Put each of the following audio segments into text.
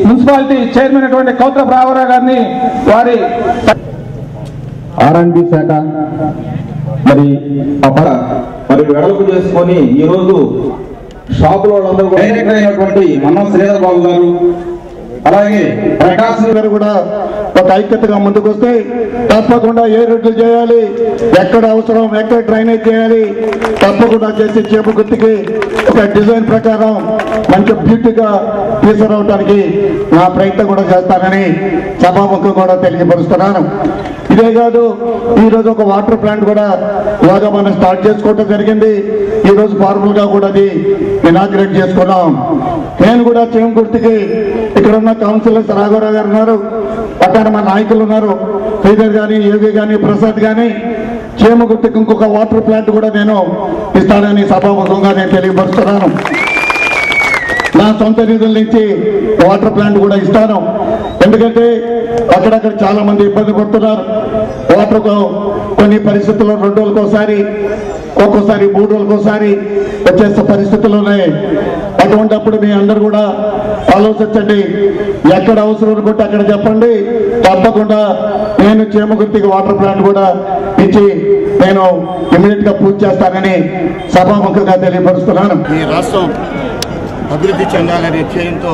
Municipality chairman అటువంటి కౌత్ర రామారావు గారిని వారి R&D శాఖ మరి వెడల్పు చేసుకొని ఈ రోజు షాపులో వాళ్ళందరూ డైరెక్టర్ అయినటువంటి మన్నం శ్రీధర్ బాబు గారు అలాగే ప్రకాశ్ గారు కూడా ఒక ఐక్యతగా ముందుకు వస్తే తప్పకుండా ఏ రోడ్లు చేయాలి, ఎక్కడ అవసరం, ఎక్కడ డ్రైనేజ్ చేయాలి తప్పకుండా చేసి చేప గుర్తికి ఒక డిజైన్ ప్రకారం మంచి బ్యూటీగా తీసుకురావడానికి నా ప్రయత్నం కూడా చేస్తానని సభాముఖం కూడా తెలియపరుస్తున్నాను. ఇదే కాదు, ఈరోజు ఒక వాటర్ ప్లాంట్ కూడా ఇలాగా మనం స్టార్ట్ చేసుకోవడం జరిగింది. ఈరోజు ఫార్మల్ గా కూడా అది ఇనాగ్రేట్ చేసుకున్నాం. నేను కూడా చేమ గుర్తికి ఇక్కడ ఉన్న కౌన్సిలర్స్ రాఘవరావు గారు ఉన్నారు, పక్కన మా నాయకులు ఉన్నారు, శ్రీధర్ గాని, యోగి గాని, ప్రసాద్ గాని, చేమ గుర్తికి ఇంకొక వాటర్ ప్లాంట్ కూడా నేను ఇస్తానని సభాముఖంగా నేను తెలియపరుస్తున్నాను. నా సొంత నిధుల నుంచి వాటర్ ప్లాంట్ కూడా ఇస్తాను. ఎందుకంటే అక్కడక్కడ చాలా మంది ఇబ్బంది పడుతున్నారు. వాటర్ కొన్ని పరిస్థితుల్లో 2 రోజులకోసారి, ఒక్కోసారి 3 రోజులకోసారి వచ్చేసే పరిస్థితులు ఉన్నాయి. అటువంటిప్పుడు మీ అందరూ కూడా ఆలోచించండి. ఎక్కడ అవసరం అనుకుంటే అక్కడ చెప్పండి. తప్పకుండా నేను చేమగుర్తికి వాటర్ ప్లాంట్ కూడా ఇచ్చి నేను ఇమీడియట్ గా పూర్తి చేస్తానని సభాముఖంగా తెలియపరుస్తున్నాను. ఈ రాష్ట్రం అభివృద్ధి చెందాలనే ధ్యేయంతో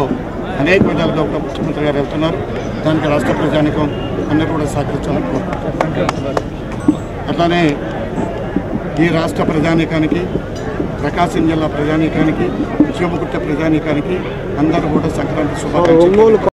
అనేక విధాలుగా ఒక ముఖ్యమంత్రి గారు వెళ్తున్నారు. దానికి రాష్ట్ర ప్రజానికం అందరూ కూడా సహకరించాలని కోరుకుంటున్నారు. అట్లానే ఈ రాష్ట్ర ప్రజానీకానికి, ప్రకాశం జిల్లా ప్రజానీకానికి, చేమగుర్తి ప్రజానీకానికి అందరూ కూడా సంక్రాంతి శుభాకాంక్షలు.